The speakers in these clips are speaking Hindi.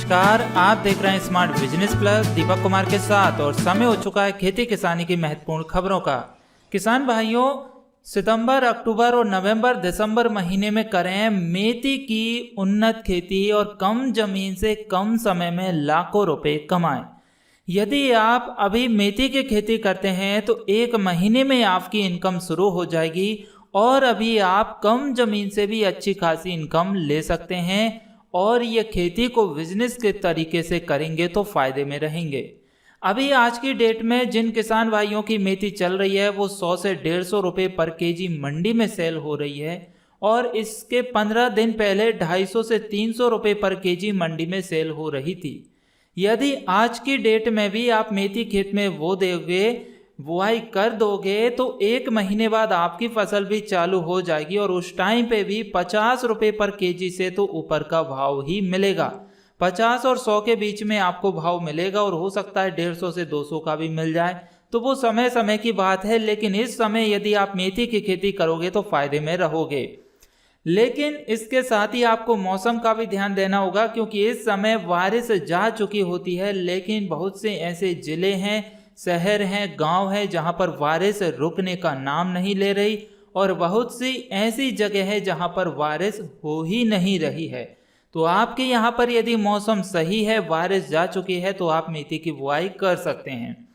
नमस्कार, आप देख रहे हैं smart business plus Deepak Kumar के साथ और समय हो चुका है खेती किसानी की महत्वपूर्ण खबरों का। किसान भाइयों, सितंबर, अक्टूबर और नवंबर, दिसंबर महीने में करें मेथी की उन्नत खेती और कम जमीन से कम समय में लाखों रुपए कमाएं। यदि आप अभी मेथी की खेती करते हैं तो 1 महीने में आपकी इनकम शुरू हो जाएगी और अभी आप कम जमीन से भी अच्छी खासी इनकम ले सकते हैं और ये खेती को बिजनेस के तरीके से करेंगे तो फायदे में रहेंगे। अभी आज की डेट में जिन किसान भाइयों की मेथी चल रही है वो 100 से 150 रुपये पर केजी मंडी में सेल हो रही है और इसके 15 दिन पहले 250 से 300 रुपये पर केजी मंडी में सेल हो रही थी। यदि आज की डेट में भी आप मेथी खेत में बुआई कर दोगे तो 1 महीने बाद आपकी फसल भी चालू हो जाएगी और उस टाइम पे भी 50 रुपये पर केजी से तो ऊपर का भाव ही मिलेगा। 50 और 100 के बीच में आपको भाव मिलेगा और हो सकता है 150 से 200 का भी मिल जाए, तो वो समय समय की बात है। लेकिन इस समय यदि आप मेथी की खेती करोगे तो फायदे में रहोगे। लेकिन इसके साथ ही आपको मौसम का भी ध्यान देना होगा, क्योंकि इस समय बारिश जा चुकी होती है, लेकिन बहुत से ऐसे जिले हैं, शहर हैं, गांव हैं जहां पर बारिश रुकने का नाम नहीं ले रही और बहुत सी ऐसी जगह है जहां पर बारिश हो ही नहीं रही है। तो आपके यहाँ पर यदि मौसम सही है, बारिश जा चुकी है, तो आप मेथी की बुआई कर सकते हैं।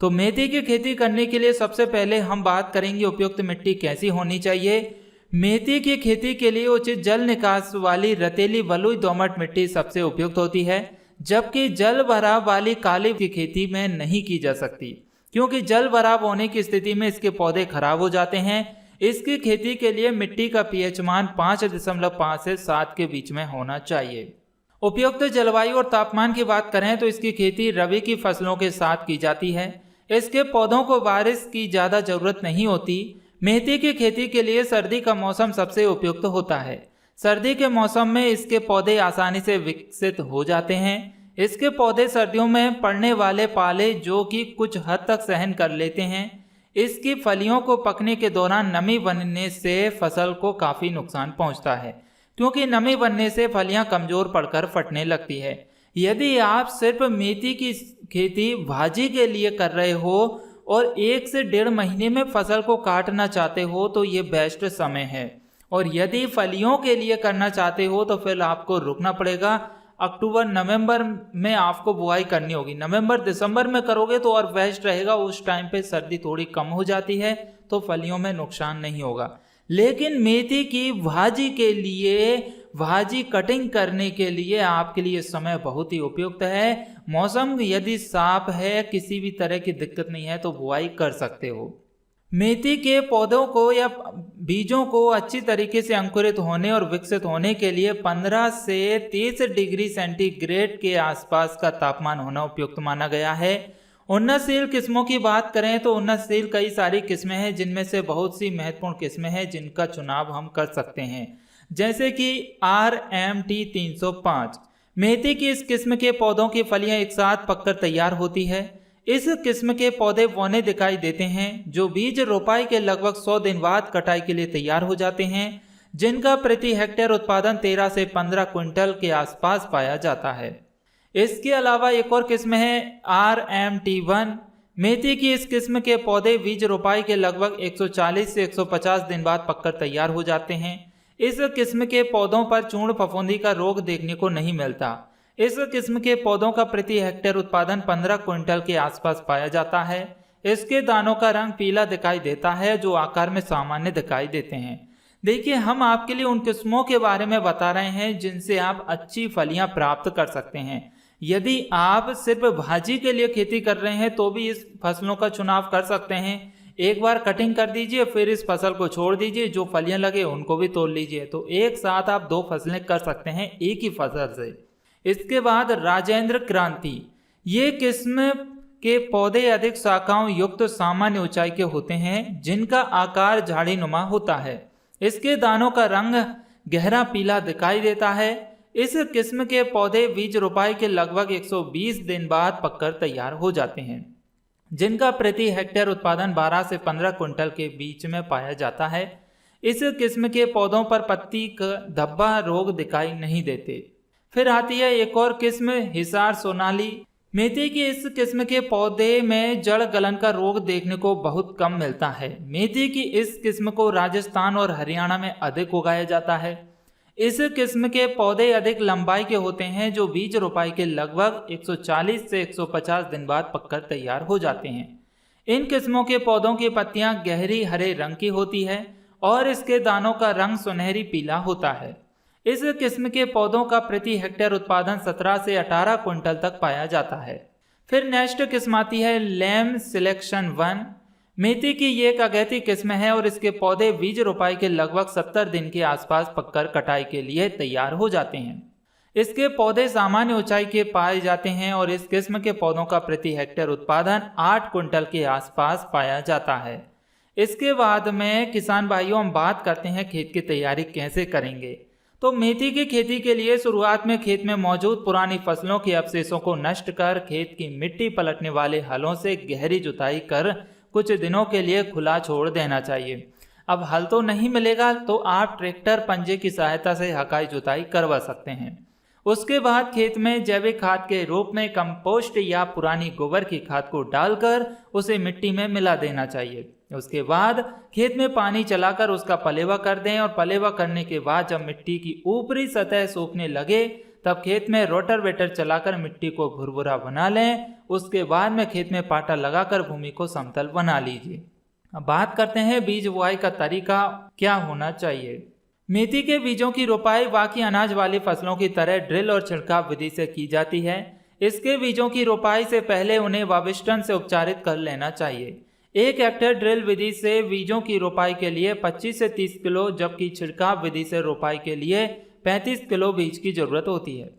तो मेथी की खेती करने के लिए सबसे पहले हम बात करेंगे उपयुक्त मिट्टी कैसी होनी चाहिए। मेथी की खेती के लिए उचित जल निकास वाली रतेली बलुई दोमट मिट्टी सबसे उपयुक्त होती है, जबकि जल भराव वाली काली की खेती में नहीं की जा सकती, क्योंकि जल भराव होने की स्थिति में इसके पौधे खराब हो जाते हैं। इसकी खेती के लिए मिट्टी का पीएच मान 5.5 से 7 के बीच में होना चाहिए। उपयुक्त जलवायु और तापमान की बात करें तो इसकी खेती रबी की फसलों के साथ की जाती है। इसके पौधों को बारिश की ज़्यादा जरूरत नहीं होती। मेथी की खेती के लिए सर्दी का मौसम सबसे उपयुक्त होता है। सर्दी के मौसम में इसके पौधे आसानी से विकसित हो जाते हैं। इसके पौधे सर्दियों में पड़ने वाले पाले जो कि कुछ हद तक सहन कर लेते हैं। इसकी फलियों को पकने के दौरान नमी बनने से फसल को काफ़ी नुकसान पहुंचता है, क्योंकि नमी बनने से फलियां कमज़ोर पड़कर फटने लगती है। यदि आप सिर्फ मेथी की खेती भाजी के लिए कर रहे हो और 1 से 1.5 महीने में फसल को काटना चाहते हो तो ये बेस्ट समय है, और यदि फलियों के लिए करना चाहते हो तो फिर आपको रुकना पड़ेगा। अक्टूबर नवंबर में आपको बुआई करनी होगी। नवंबर दिसंबर में करोगे तो और बेस्ट रहेगा, उस टाइम पे सर्दी थोड़ी कम हो जाती है तो फलियों में नुकसान नहीं होगा। लेकिन मेथी की भाजी के लिए, भाजी कटिंग करने के लिए आपके लिए समय बहुत ही उपयुक्त है। मौसम यदि साफ है, किसी भी तरह की दिक्कत नहीं है तो बुआई कर सकते हो। मेथी के पौधों को या बीजों को अच्छी तरीके से अंकुरित होने और विकसित होने के लिए 15 से 30 डिग्री सेंटीग्रेड के आसपास का तापमान होना उपयुक्त माना गया है। उन्नतशील किस्मों की बात करें तो उन्नतशील कई सारी किस्में हैं, जिनमें से बहुत सी महत्वपूर्ण किस्में हैं जिनका चुनाव हम कर सकते हैं, जैसे कि RMT 305। मेथी की इस किस्म के पौधों की फलियां एक साथ पककर तैयार होती है। इस किस्म के पौधे बौने दिखाई देते हैं, जो बीज रोपाई के लगभग 100 दिन बाद कटाई के लिए तैयार हो जाते हैं, जिनका प्रति हेक्टेयर उत्पादन 13 से 15 क्विंटल के आसपास पाया जाता है। इसके अलावा एक और किस्म है RMT1। मेथी की इस किस्म के पौधे बीज रोपाई के लगभग 140 से 150 दिन बाद पककर तैयार हो जाते हैं। इस किस्म के पौधों पर चूर्ण फफूंदी का रोग देखने को नहीं मिलता। इस किस्म के पौधों का प्रति हेक्टेयर उत्पादन 15 क्विंटल के आसपास पाया जाता है। इसके दानों का रंग पीला दिखाई देता है, जो आकार में सामान्य दिखाई देते हैं। देखिए, हम आपके लिए उन किस्मों के बारे में बता रहे हैं जिनसे आप अच्छी फलियां प्राप्त कर सकते हैं। यदि आप सिर्फ भाजी के लिए खेती कर रहे हैं तो भी इस फसलों का चुनाव कर सकते हैं। एक बार कटिंग कर दीजिए, फिर इस फसल को छोड़ दीजिए, जो फलियां लगे उनको भी तोड़ लीजिए, तो एक साथ आप 2 फसलें कर सकते हैं एक ही फसल से। इसके बाद राजेंद्र क्रांति। ये किस्म के पौधे अधिक शाखाओं युक्त सामान्य ऊंचाई के होते हैं, जिनका आकार झाड़ीनुमा होता है। इसके दानों का रंग गहरा पीला दिखाई देता है। इस किस्म के पौधे बीज रोपाई के लगभग 120 दिन बाद पककर तैयार हो जाते हैं, जिनका प्रति हेक्टेयर उत्पादन 12 से 15 क्विंटल के बीच में पाया जाता है। इस किस्म के पौधों पर पत्ती का धब्बा रोग दिखाई नहीं देते। फिर आती है एक और किस्म हिसार सोनाली। मेथी की इस किस्म के पौधे में जड़ गलन का रोग देखने को बहुत कम मिलता है। मेथी की इस किस्म को राजस्थान और हरियाणा में अधिक उगाया जाता है। इस किस्म के पौधे अधिक लंबाई के होते हैं जो बीज रोपाई के लगभग 140 से 150 दिन बाद पककर तैयार हो जाते हैं। इन किस्मों के पौधों की पत्तियां गहरी हरे रंग की होती है और इसके दानों का रंग सुनहरी पीला होता है। इस किस्म के पौधों का प्रति हेक्टेयर उत्पादन 17 से 18 क्विंटल तक पाया जाता है। फिर नेक्स्ट किस्म आती है लैम सिलेक्शन 1। मेथी की ये एक अगैती किस्म है और इसके पौधे बीज रोपाई के लगभग 70 दिन के आसपास पककर कटाई के लिए तैयार हो जाते हैं। इसके पौधे सामान्य ऊंचाई के पाए जाते हैं और इस किस्म के पौधों का प्रति हेक्टेयर उत्पादन 8 क्विंटल के आसपास पाया जाता है। इसके बाद में किसान भाइयों हम बात करते हैं खेत की तैयारी कैसे करेंगे। तो मेथी की खेती के लिए शुरुआत में खेत में मौजूद पुरानी फसलों के अवशेषों को नष्ट कर खेत की मिट्टी पलटने वाले हलों से गहरी जुताई कर कुछ दिनों के लिए खुला छोड़ देना चाहिए। अब हल तो नहीं मिलेगा तो आप ट्रैक्टर पंजे की सहायता से हकाई जुताई करवा सकते हैं। उसके बाद खेत में जैविक खाद के रूप में कंपोस्ट या पुरानी गोबर की खाद को डालकर उसे मिट्टी में मिला देना चाहिए। उसके बाद खेत में पानी चलाकर उसका पलेवा कर दें और पलेवा करने के बाद जब मिट्टी की ऊपरी सतह सूखने लगे तब खेत में रोटावेटर चलाकर मिट्टी को भुरभुरा बना लें। उसके बाद में खेत में पाटा लगाकर भूमि को समतल बना लीजिए। अब बात करते हैं बीज बुआई का तरीका क्या होना चाहिए। मेथी के बीजों की रोपाई बाकी अनाज वाली फसलों की तरह ड्रिल और छिड़काव विधि से की जाती है। इसके बीजों की रोपाई से पहले उन्हें वाविष्टन से उपचारित कर लेना चाहिए। 1 हेक्टेयर ड्रिल विधि से बीजों की रोपाई के लिए 25 से 30 किलो, जबकि छिड़काव विधि से रोपाई के लिए 35 किलो बीज की जरूरत होती है।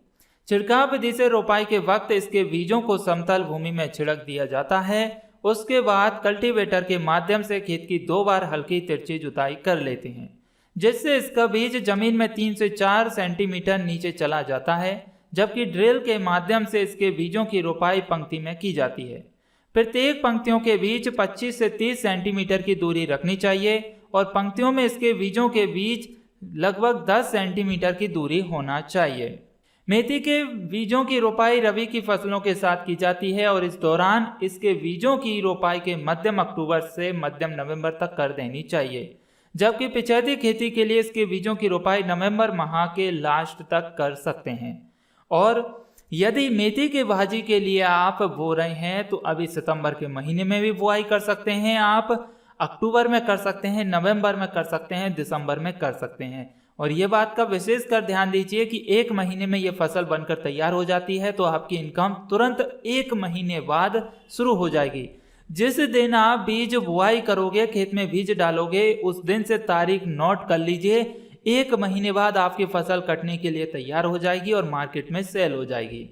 छिड़काव विधि से रोपाई के वक्त इसके बीजों को समतल भूमि में छिड़क दिया जाता है। उसके बाद कल्टीवेटर के माध्यम से खेत की 2 बार हल्की तिरछी जुताई कर लेते हैं, जिससे इसका बीज जमीन में 3 से 4 सेंटीमीटर नीचे चला जाता है, जबकि ड्रिल के माध्यम से इसके बीजों की रोपाई पंक्ति में की जाती है। प्रत्येक पंक्तियों के बीच 25 से 30 सेंटीमीटर की दूरी रखनी चाहिए और पंक्तियों में इसके बीजों के बीच लगभग 10 सेंटीमीटर की दूरी होना चाहिए। मेथी के बीजों की रोपाई रबी की फसलों के साथ की जाती है और इस दौरान इसके बीजों की रोपाई के मध्यम अक्टूबर से मध्यम नवंबर तक कर देनी चाहिए, जबकि पिछैती खेती के लिए इसके बीजों की रोपाई नवंबर माह के लास्ट तक कर सकते हैं। और यदि मेथी के भाजी के लिए आप बो रहे हैं तो अभी सितंबर के महीने में भी बुआई कर सकते हैं, आप अक्टूबर में कर सकते हैं, नवंबर में कर सकते हैं, दिसंबर में कर सकते हैं। और ये बात का विशेष कर ध्यान दीजिए कि 1 महीने में ये फसल बनकर तैयार हो जाती है तो आपकी इनकम तुरंत 1 महीने बाद शुरू हो जाएगी। जिस दिन आप बीज बुआई करोगे, खेत में बीज डालोगे, उस दिन से तारीख नोट कर लीजिए। 1 महीने बाद आपकी फसल कटने के लिए तैयार हो जाएगी और मार्केट में सेल हो जाएगी।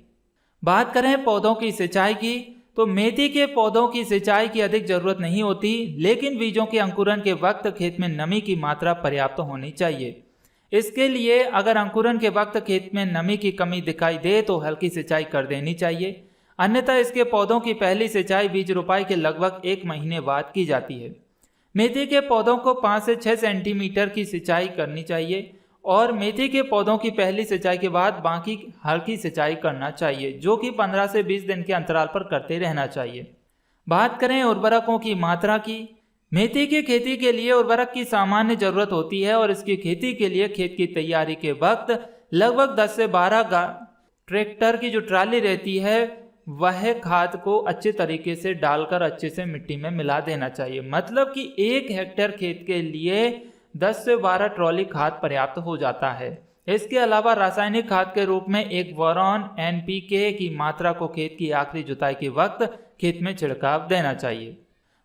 बात करें पौधों की सिंचाई की, तो मेथी के पौधों की सिंचाई की अधिक जरूरत नहीं होती, लेकिन बीजों के अंकुरन के वक्त खेत में नमी की मात्रा पर्याप्त होनी चाहिए। इसके लिए अगर अंकुरन के वक्त खेत में नमी की कमी दिखाई दे तो हल्की सिंचाई कर देनी चाहिए, अन्यथा इसके पौधों की पहली सिंचाई बीज रोपाई के लगभग 1 महीने बाद की जाती है। मेथी के पौधों को 5 से 6 सेंटीमीटर की सिंचाई करनी चाहिए और मेथी के पौधों की पहली सिंचाई के बाद बाकी हल्की सिंचाई करना चाहिए, जो कि 15 से 20 दिन के अंतराल पर करते रहना चाहिए। बात करें उर्वरकों की मात्रा की, मेथी की खेती के लिए उर्वरक की सामान्य जरूरत होती है और इसकी खेती के लिए खेत की तैयारी के वक्त लगभग 10 से 12 ट्रैक्टर की जो ट्राली रहती है वह खाद को अच्छे तरीके से डालकर अच्छे से मिट्टी में मिला देना चाहिए। मतलब कि 1 हेक्टेयर खेत के लिए 10 से 12 ट्रॉली खाद पर्याप्त हो जाता है। इसके अलावा रासायनिक खाद के रूप में एक बोरॉन NPK की मात्रा को खेत की आखिरी जुताई के वक्त खेत में छिड़काव देना चाहिए।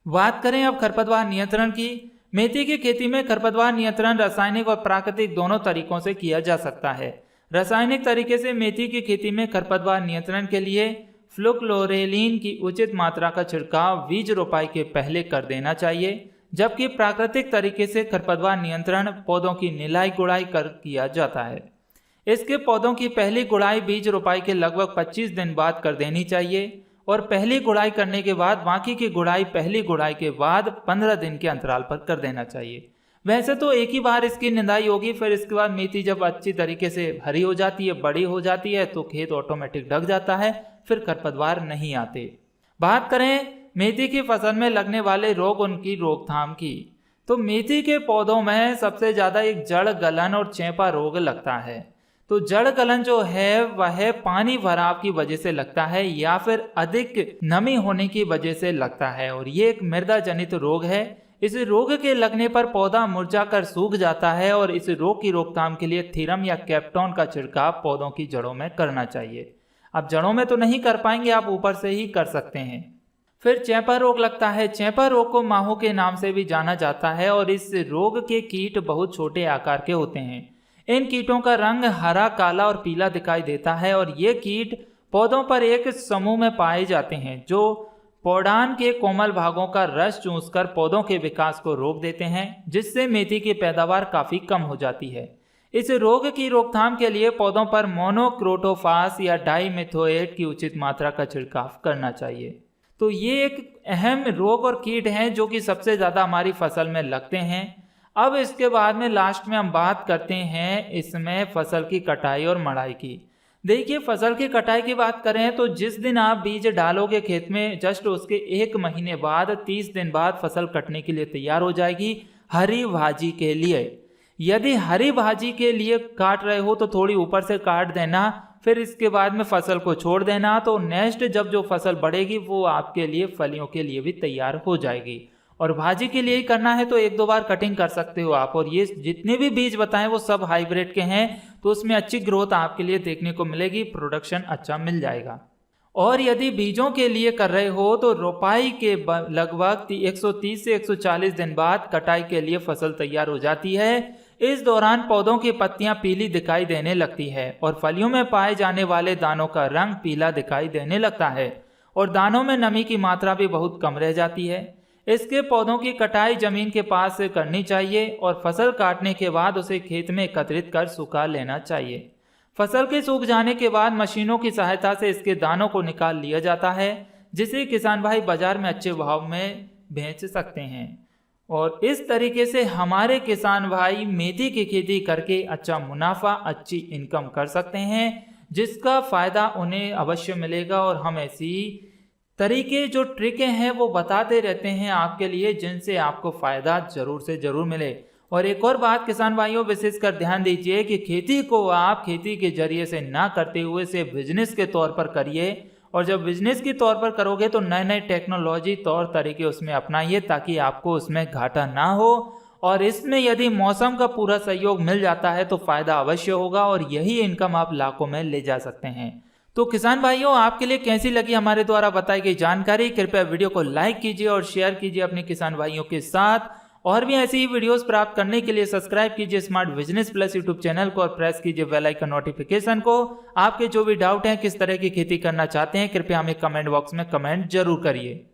बात करें अब खरपतवार नियंत्रण की, मेथी की खेती में खरपतवार नियंत्रण रासायनिक और प्राकृतिक दोनों तरीकों से किया जा सकता है। रासायनिक तरीके से मेथी की खेती में खरपतवार नियंत्रण के लिए फ्लुक्लोरेलिन की उचित मात्रा का छिड़काव बीज रोपाई के पहले कर देना चाहिए, जबकि प्राकृतिक तरीके से खरपतवार नियंत्रण पौधों की निलाई गुड़ाई कर किया जाता है। इसके पौधों की पहली गुड़ाई बीज रोपाई के लगभग 25 दिन बाद कर देनी चाहिए और पहली गुड़ाई करने के बाद बाकी की गुड़ाई पहली गुड़ाई के बाद 15 दिन के अंतराल पर कर देना चाहिए। वैसे तो एक ही बार इसकी निंदाई होगी, फिर इसके बाद मेथी जब अच्छी तरीके से हरी हो जाती है, बड़ी हो जाती है, तो खेत ऑटोमेटिक ढक जाता है, फिर खरपतवार नहीं आते। बात करें मेथी की फसल में लगने वाले रोग, उनकी रोकथाम की, तो मेथी के पौधों में सबसे ज़्यादा एक जड़ गलन और चेपा रोग लगता है। तो जड़ गलन जो है वह पानी भराव की वजह से लगता है या फिर अधिक नमी होने की वजह से लगता है, और ये एक मृदा जनित रोग है। इस रोग के लगने पर पौधा मुरझाकर सूख जाता है और इस रोग की रोकथाम के लिए थीरम या कैप्टॉन का छिड़काव पौधों की जड़ों में करना चाहिए। अब जड़ों में तो नहीं कर पाएंगे, आप ऊपर से ही कर सकते हैं। फिर चेपा रोग लगता है। चेपा रोग को माहू के नाम से भी जाना जाता है और इस रोग के कीट बहुत छोटे आकार के होते हैं। इन कीटों का रंग हरा, काला और पीला दिखाई देता है और ये कीट पौधों पर एक समूह में पाए जाते हैं जो पौधान के कोमल भागों का रस चूसकर पौधों के विकास को रोक देते हैं, जिससे मेथी की पैदावार काफी कम हो जाती है। इस रोग की रोकथाम के लिए पौधों पर मोनोक्रोटोफास या डाइमेथोएट की उचित मात्रा का छिड़काव करना चाहिए। तो ये एक अहम रोग और कीट हैं जो कि सबसे ज़्यादा हमारी फसल में लगते हैं। अब इसके बाद में लास्ट में हम बात करते हैं इसमें फसल की कटाई और मड़ाई की। देखिए, फसल की कटाई की बात करें तो जिस दिन आप बीज डालोगे खेत में, जस्ट उसके 1 महीने बाद 30 दिन बाद फसल कटने के लिए तैयार हो जाएगी हरी भाजी के लिए। यदि हरी भाजी के लिए काट रहे हो तो थोड़ी ऊपर से काट देना, फिर इसके बाद में फसल को छोड़ देना, तो नेक्स्ट जब जो फसल बढ़ेगी वो आपके लिए फलियों के लिए भी तैयार हो जाएगी। और भाजी के लिए ही करना है तो 1-2 बार कटिंग कर सकते हो आप। और ये जितने भी बीज बताएं वो सब हाइब्रिड के हैं, तो उसमें अच्छी ग्रोथ आपके लिए देखने को मिलेगी, प्रोडक्शन अच्छा मिल जाएगा। और यदि बीजों के लिए कर रहे हो तो रोपाई के लगभग 130 से 140 दिन बाद कटाई के लिए फसल तैयार हो जाती है। इस दौरान पौधों की पत्तियां पीली दिखाई देने लगती है और फलियों में पाए जाने वाले दानों का रंग पीला दिखाई देने लगता है और दानों में नमी की मात्रा भी बहुत कम रह जाती है। इसके पौधों की कटाई जमीन के पास से करनी चाहिए और फसल काटने के बाद उसे खेत में एकत्रित कर सुखा लेना चाहिए। फसल के सूख जाने के बाद मशीनों की सहायता से इसके दानों को निकाल लिया जाता है, जिसे किसान भाई बाजार में अच्छे भाव में बेच सकते हैं। और इस तरीके से हमारे किसान भाई मेथी की खेती करके अच्छा मुनाफा, अच्छी इनकम कर सकते हैं, जिसका फ़ायदा उन्हें अवश्य मिलेगा। और हम ऐसी तरीके जो ट्रिकें हैं वो बताते रहते हैं आपके लिए, जिनसे आपको फ़ायदा ज़रूर से ज़रूर मिले। और एक और बात किसान भाइयों, विशेष कर ध्यान दीजिए कि खेती को आप खेती के जरिए से ना करते हुए से बिजनेस के तौर पर करिए। और जब बिजनेस के तौर पर करोगे तो नए नए टेक्नोलॉजी तौर तरीके उसमें अपनाइए ताकि आपको उसमें घाटा ना हो। और इसमें यदि मौसम का पूरा सहयोग मिल जाता है तो फ़ायदा अवश्य होगा और यही इनकम आप लाखों में ले जा सकते हैं। तो किसान भाइयों, आपके लिए कैसी लगी हमारे द्वारा बताई गई जानकारी? कृपया वीडियो को लाइक कीजिए और शेयर कीजिए अपने किसान भाइयों के साथ। और भी ऐसी ही वीडियोस प्राप्त करने के लिए सब्सक्राइब कीजिए smart business plus YouTube channel को और प्रेस कीजिए बेल आइकन नोटिफिकेशन को। आपके जो भी डाउट हैं, किस तरह की खेती करना चाहते हैं, कृपया हमें कमेंट बॉक्स में कमेंट जरूर करिए।